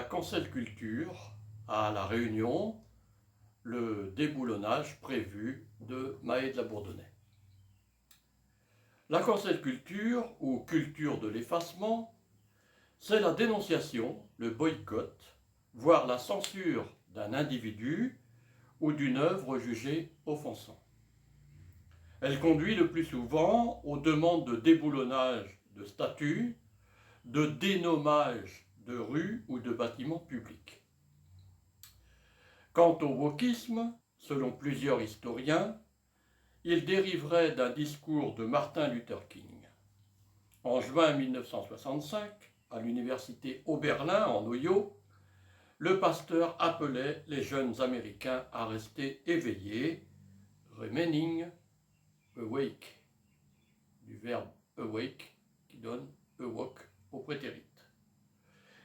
cancel culture à La Réunion, le déboulonnage prévu de Mahé de la Bourdonnais. La cancel culture, ou culture de l'effacement, c'est la dénonciation, le boycott, voire la censure d'un individu ou d'une œuvre jugée offensante. Elle conduit le plus souvent aux demandes de déboulonnage de statues, de dénommage de rues ou de bâtiments publics. Quant au wokisme, selon plusieurs historiens, il dériverait d'un discours de Martin Luther King. En juin 1965, à l'université Oberlin en Ohio, le pasteur appelait les jeunes Américains à rester éveillés, remaining awake, du verbe awake qui donne awake au prétérit.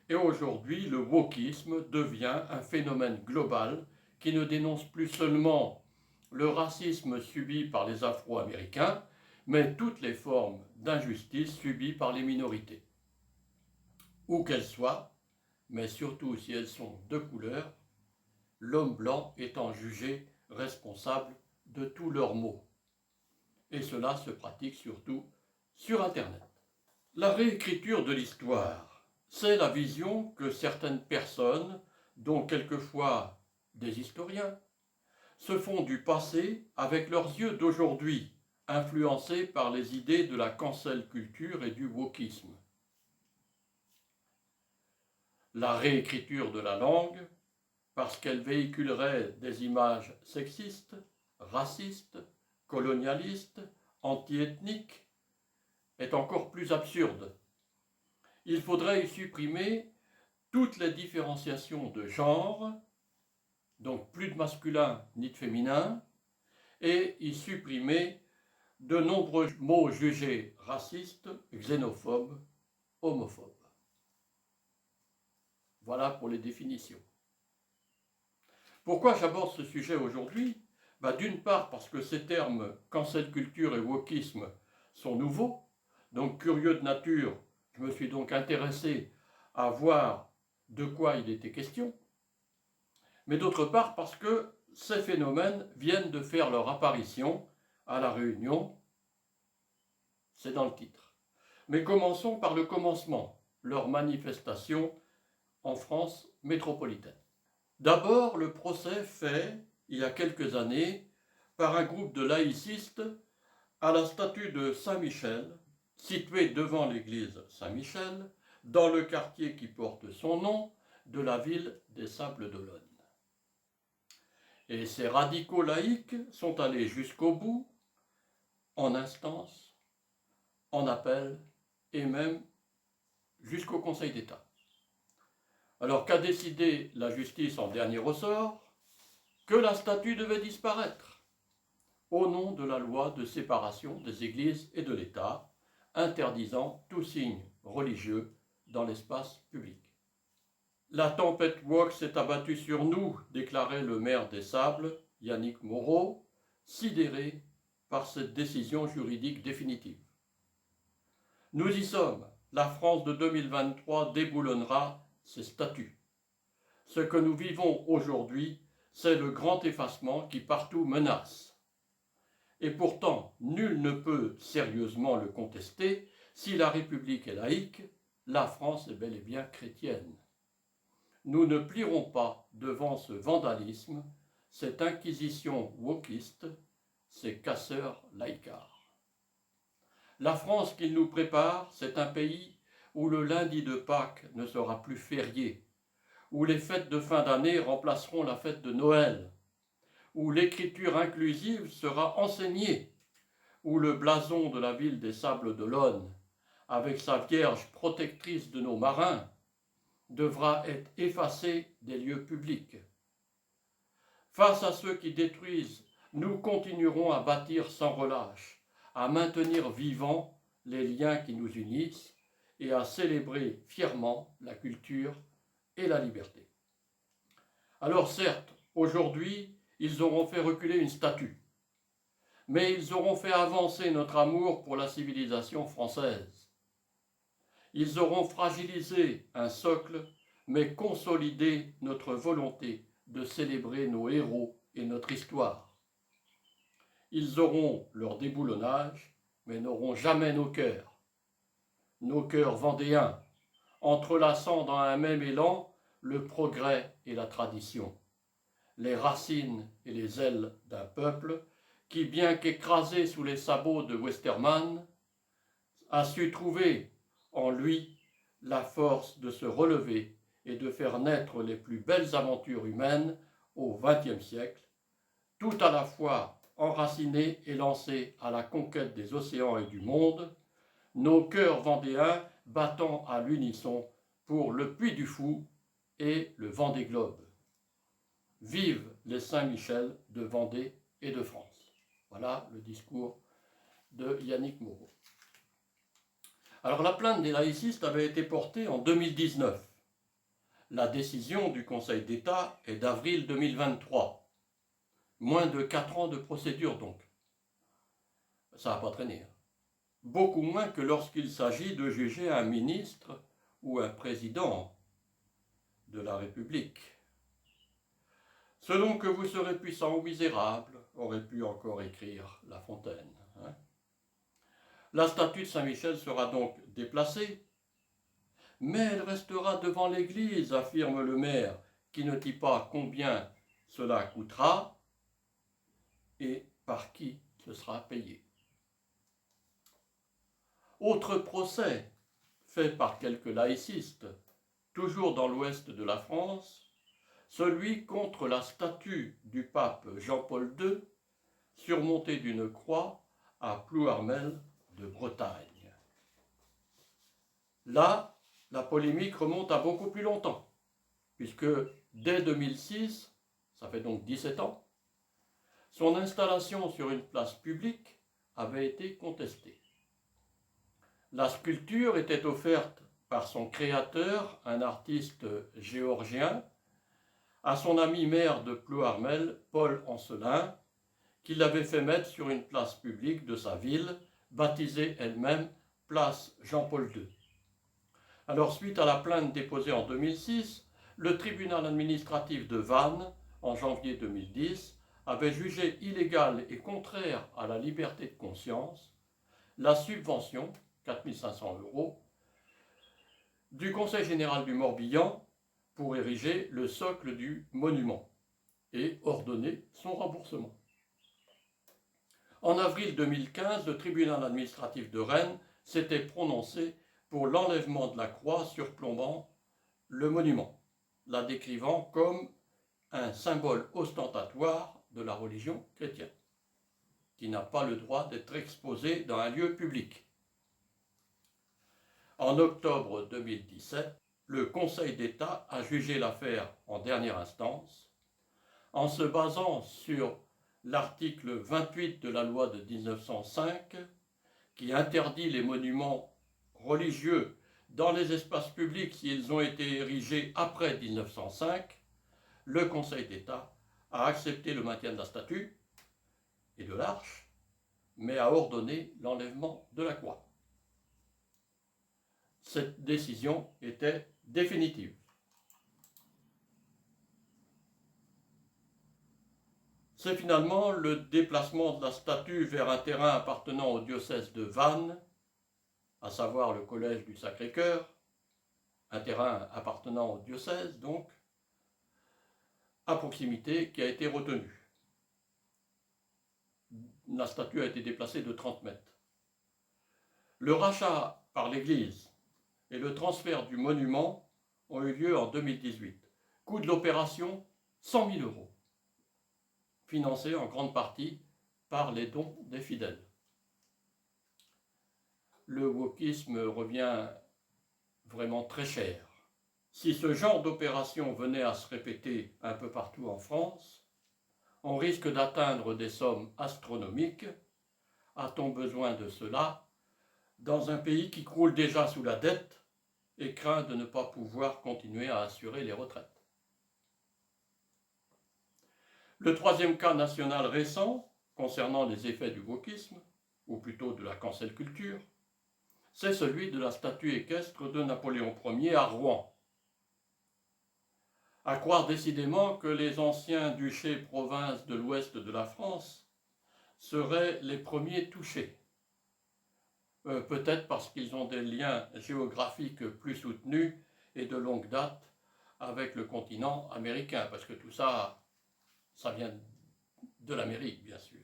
Et aujourd'hui, le wokisme devient un phénomène global qui ne dénonce plus seulement le racisme subi par les Afro-Américains, mais toutes les formes d'injustice subies par les minorités. Où qu'elles soient, mais surtout si elles sont de couleur, l'homme blanc étant jugé responsable de tous leurs maux. Et cela se pratique surtout sur Internet. La réécriture de l'histoire, c'est la vision que certaines personnes, dont quelquefois des historiens, se font du passé avec leurs yeux d'aujourd'hui, influencés par les idées de la cancel culture et du wokisme. La réécriture de la langue, parce qu'elle véhiculerait des images sexistes, racistes, colonialistes, anti-ethniques, est encore plus absurde. Il faudrait y supprimer toutes les différenciations de genre, donc plus de masculin ni de féminin, et y supprimer de nombreux mots jugés racistes, xénophobes, homophobes. Voilà pour les définitions. Pourquoi j'aborde ce sujet aujourd'hui ? D'une part parce que ces termes cancel culture et wokisme sont nouveaux, donc curieux de nature, je me suis donc intéressé à voir de quoi il était question, mais d'autre part parce que ces phénomènes viennent de faire leur apparition à La Réunion, c'est dans le titre. Mais commençons par le commencement, leur manifestation en France métropolitaine. D'abord, le procès fait, il y a quelques années, par un groupe de laïcistes à la statue de Saint-Michel, située devant l'église Saint-Michel, dans le quartier qui porte son nom de la ville des Sables-d'Olonne. Et ces radicaux laïcs sont allés jusqu'au bout, en instance, en appel et même jusqu'au Conseil d'État. Alors qu'a décidé la justice en dernier ressort ? Que la statue devait disparaître, au nom de la loi de séparation des églises et de l'État, interdisant tout signe religieux dans l'espace public. La tempête wok s'est abattue sur nous, déclarait le maire des Sables, Yannick Moreau, sidéré par cette décision juridique définitive. Nous y sommes, la France de 2023 déboulonnera ses statuts. Ce que nous vivons aujourd'hui, c'est le grand effacement qui partout menace. Et pourtant, nul ne peut sérieusement le contester, si la République est laïque, la France est bel et bien chrétienne. Nous ne plierons pas devant ce vandalisme, cette inquisition wokiste, ces casseurs laïcards. La France qu'il nous prépare, c'est un pays où le lundi de Pâques ne sera plus férié, où les fêtes de fin d'année remplaceront la fête de Noël, où l'écriture inclusive sera enseignée, où le blason de la ville des Sables-d'Olonne, avec sa Vierge protectrice de nos marins, devra être effacé des lieux publics. Face à ceux qui détruisent, nous continuerons à bâtir sans relâche, à maintenir vivants les liens qui nous unissent et à célébrer fièrement la culture et la liberté. Alors certes, aujourd'hui, ils auront fait reculer une statue, mais ils auront fait avancer notre amour pour la civilisation française. Ils auront fragilisé un socle, mais consolider notre volonté de célébrer nos héros et notre histoire. Ils auront leur déboulonnage, mais n'auront jamais nos cœurs vendéens, entrelaçant dans un même élan le progrès et la tradition, les racines et les ailes d'un peuple qui, bien qu'écrasé sous les sabots de Westermann, a su trouver en lui la force de se relever et de faire naître les plus belles aventures humaines au XXe siècle, tout à la fois enraciné et lancé à la conquête des océans et du monde, nos cœurs vendéens battant à l'unisson pour le Puy du Fou et le Vendée Globe. Vive les Saint-Michel de Vendée et de France. Voilà le discours de Yannick Moreau. Alors la plainte des laïcistes avait été portée en 2019. La décision du Conseil d'État est d'avril 2023. Moins de 4 ans de procédure donc. Ça n'a pas traîné. Beaucoup moins que lorsqu'il s'agit de juger un ministre ou un président de la République. Selon que vous serez puissant ou misérable, aurait pu encore écrire La Fontaine. La statue de Saint-Michel sera donc déplacée, mais elle restera devant l'église, affirme le maire, qui ne dit pas combien cela coûtera et par qui ce sera payé. Autre procès fait par quelques laïcistes, toujours dans l'ouest de la France, celui contre la statue du pape Jean-Paul II, surmontée d'une croix à Plouarmel de Bretagne. Là, la polémique remonte à beaucoup plus longtemps, puisque dès 2006, ça fait donc 17 ans, son installation sur une place publique avait été contestée. La sculpture était offerte par son créateur, un artiste géorgien, à son ami maire de Plouarmel, Paul Ancelin, qui l'avait fait mettre sur une place publique de sa ville, baptisée elle-même place Jean-Paul II. Alors, suite à la plainte déposée en 2006, le tribunal administratif de Vannes, en janvier 2010, avait jugé illégale et contraire à la liberté de conscience la subvention, 4 500 €, du Conseil général du Morbihan pour ériger le socle du monument et ordonner son remboursement. En avril 2015, le tribunal administratif de Rennes s'était prononcé pour l'enlèvement de la croix surplombant le monument, la décrivant comme un symbole ostentatoire de la religion chrétienne, qui n'a pas le droit d'être exposé dans un lieu public. En octobre 2017, le Conseil d'État a jugé l'affaire en dernière instance en se basant sur l'article 28 de la loi de 1905 qui interdit les monuments religieux dans les espaces publics s'ils ont été érigés après 1905. Le Conseil d'État a accepté le maintien de la statue et de l'arche, mais a ordonné l'enlèvement de la croix. Cette décision était définitive. C'est finalement le déplacement de la statue vers un terrain appartenant au diocèse de Vannes, à savoir le collège du Sacré-Cœur, un terrain appartenant au diocèse donc, à proximité, qui a été retenu. La statue a été déplacée de 30 mètres. Le rachat par l'Église et le transfert du monument ont eu lieu en 2018. Coût de l'opération, 100 000 €, financé en grande partie par les dons des fidèles. Le wokisme revient vraiment très cher. Si ce genre d'opération venait à se répéter un peu partout en France, on risque d'atteindre des sommes astronomiques. A-t-on besoin de cela dans un pays qui croule déjà sous la dette et craint de ne pas pouvoir continuer à assurer les retraites? Le troisième cas national récent, concernant les effets du wokisme, ou plutôt de la cancel culture, c'est celui de la statue équestre de Napoléon Ier à Rouen. À croire décidément que les anciens duchés provinces de l'ouest de la France seraient les premiers touchés. Peut-être parce qu'ils ont des liens géographiques plus soutenus et de longue date avec le continent américain, parce que tout ça, ça vient de l'Amérique, bien sûr.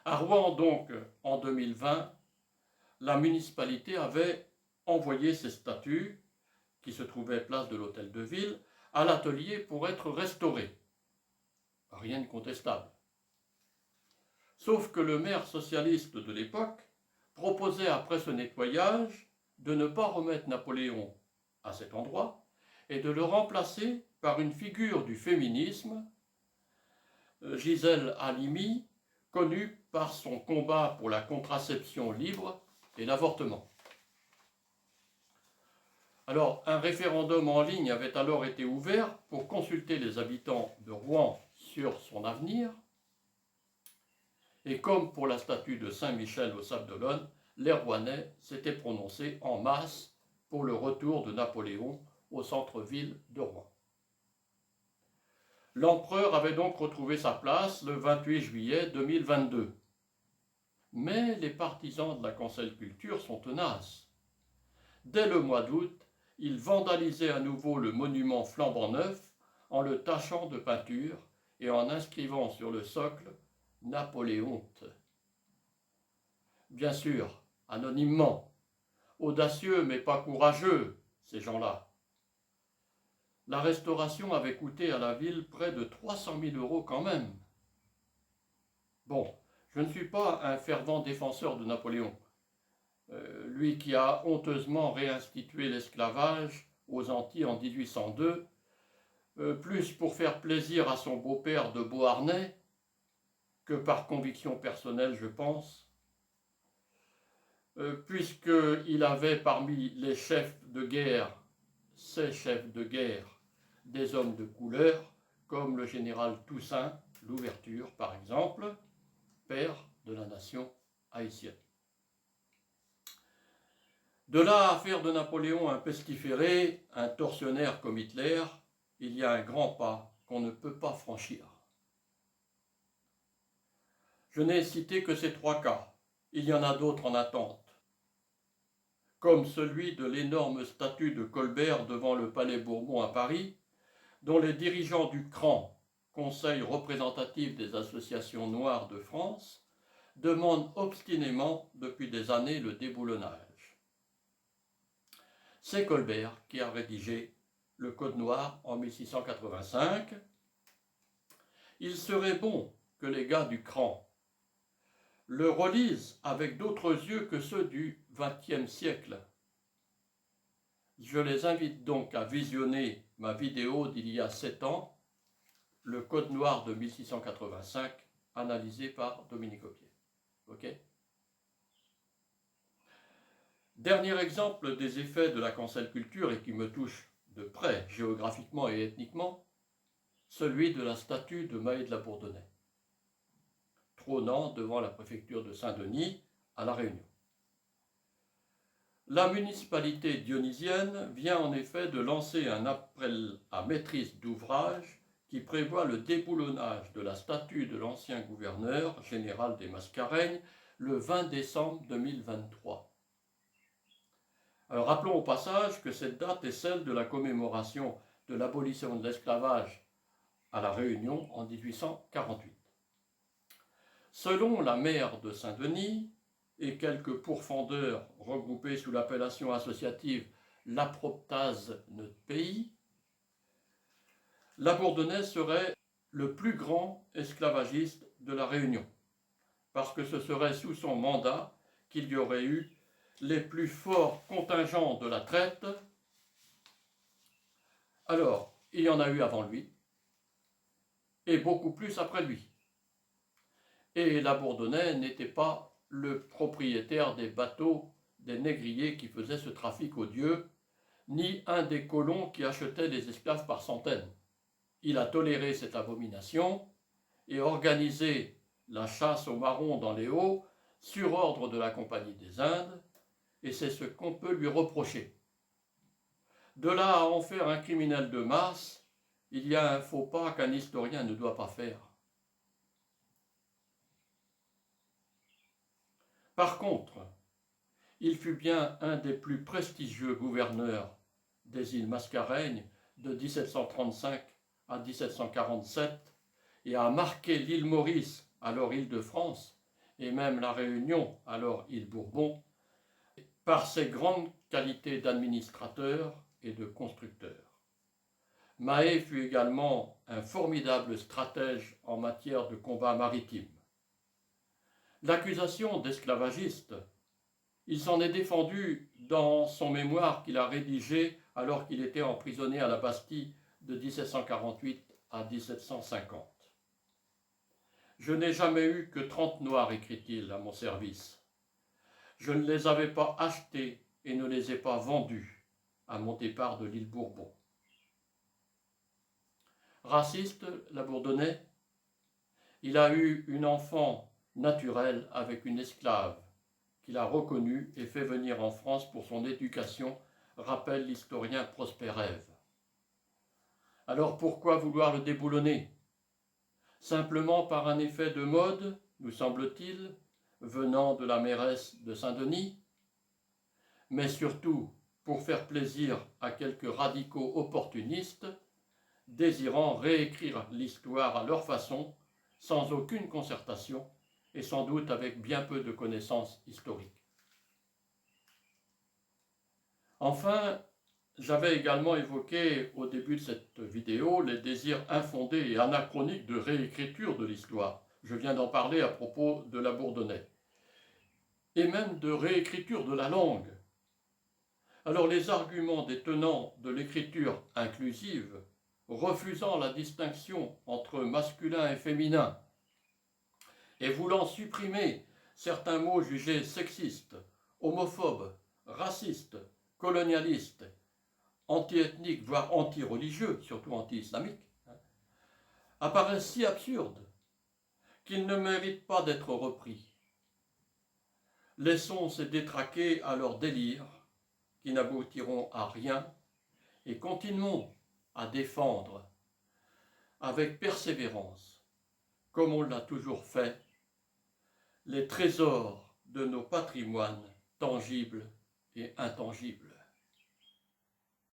À Rouen, donc, en 2020, la municipalité avait envoyé ces statues, qui se trouvaient place de l'Hôtel de Ville, à l'atelier pour être restaurées. Rien de contestable. Sauf que le maire socialiste de l'époque proposait, après ce nettoyage, de ne pas remettre Napoléon à cet endroit et de le remplacer par une figure du féminisme, Gisèle Halimi, connue par son combat pour la contraception libre et l'avortement. Alors, un référendum en ligne avait alors été ouvert pour consulter les habitants de Rouen sur son avenir. Et comme pour la statue de Saint-Michel au Sable d'Olonne, les Rouennais s'étaient prononcés en masse pour le retour de Napoléon au centre-ville de Rouen. L'empereur avait donc retrouvé sa place le 28 juillet 2022. Mais les partisans de la cancel culture sont tenaces. Dès le mois d'août, ils vandalisaient à nouveau le monument flambant neuf en le tachant de peinture et en inscrivant sur le socle « Napoléonte ». Bien sûr, anonymement, audacieux mais pas courageux, ces gens-là. La restauration avait coûté à la ville près de 300 000 € quand même. Bon, je ne suis pas un fervent défenseur de Napoléon, lui qui a honteusement réinstitué l'esclavage aux Antilles en 1802, plus pour faire plaisir à son beau-père de Beauharnais que par conviction personnelle, je pense, puisqu'il avait parmi les chefs de guerre, ces chefs de guerre, des hommes de couleur, comme le général Toussaint Louverture, par exemple, père de la nation haïtienne. De là à faire de Napoléon un pestiféré, un tortionnaire comme Hitler, il y a un grand pas qu'on ne peut pas franchir. Je n'ai cité que ces 3 cas, il y en a d'autres en attente, comme celui de l'énorme statue de Colbert devant le Palais Bourbon à Paris, dont les dirigeants du CRAN, Conseil représentatif des associations noires de France, demandent obstinément depuis des années le déboulonnage. C'est Colbert qui a rédigé le Code noir en 1685. Il serait bon que les gars du CRAN le relisent avec d'autres yeux que ceux du XXe siècle. Je les invite donc à visionner ma vidéo d'il y a 7 ans, le Code noir de 1685, analysé par Dominique Aupier. Ok ? Dernier exemple des effets de la cancel culture et qui me touche de près, géographiquement et ethniquement, celui de la statue de Maë de la Bourdonnais, trônant devant la préfecture de Saint-Denis à La Réunion. La municipalité dionysienne vient en effet de lancer un appel à maîtrise d'ouvrage qui prévoit le déboulonnage de la statue de l'ancien gouverneur général des Mascareignes le 20 décembre 2023. Alors rappelons au passage que cette date est celle de la commémoration de l'abolition de l'esclavage à La Réunion en 1848. Selon la maire de Saint-Denis et quelques pourfendeurs regroupés sous l'appellation associative l'Aproptase Notre Pays, la Bourdonnais serait le plus grand esclavagiste de La Réunion, parce que ce serait sous son mandat qu'il y aurait eu les plus forts contingents de la traite. Alors, il y en a eu avant lui, et beaucoup plus après lui. Et la Bourdonnais n'était pas le propriétaire des bateaux des négriers qui faisaient ce trafic odieux, ni un des colons qui achetaient des esclaves par centaines. Il a toléré cette abomination et organisé la chasse aux marrons dans les Hauts sur ordre de la Compagnie des Indes, et c'est ce qu'on peut lui reprocher. De là à en faire un criminel de masse, il y a un faux pas qu'un historien ne doit pas faire. Par contre, il fut bien un des plus prestigieux gouverneurs des îles Mascareignes de 1735 à 1747 et a marqué l'île Maurice, alors Île-de-France, et même la Réunion, alors Île-Bourbon, par ses grandes qualités d'administrateur et de constructeur. Mahé fut également un formidable stratège en matière de combat maritime. L'accusation d'esclavagiste, il s'en est défendu dans son mémoire qu'il a rédigé alors qu'il était emprisonné à la Bastille de 1748 à 1750. Je n'ai jamais eu que 30 noirs, écrit-il, à mon service. Je ne les avais pas achetés et ne les ai pas vendus à mon départ de l'île Bourbon. Raciste, la Bourdonnais, il a eu une enfant naturelle avec une esclave qu'il a reconnue et fait venir en France pour son éducation, rappelle l'historien Prosper Ève. Alors pourquoi vouloir le déboulonner? Simplement par un effet de mode, nous semble-t-il, venant de la mairesse de Saint-Denis, mais surtout pour faire plaisir à quelques radicaux opportunistes désirant réécrire l'histoire à leur façon, sans aucune concertation et sans doute avec bien peu de connaissances historiques. Enfin, j'avais également évoqué au début de cette vidéo les désirs infondés et anachroniques de réécriture de l'histoire. Je viens d'en parler à propos de la Bourdonnais. Et même de réécriture de la langue. Alors les arguments des tenants de l'écriture inclusive, refusant la distinction entre masculin et féminin, et voulant supprimer certains mots jugés sexistes, homophobes, racistes, colonialistes, anti-ethniques, voire anti-religieux, surtout anti-islamiques, apparaissent si absurdes qu'ils ne méritent pas d'être repris. Laissons ces détraqués à leur délire, qui n'aboutiront à rien, et continuons à défendre avec persévérance, comme on l'a toujours fait, les trésors de nos patrimoines tangibles et intangibles.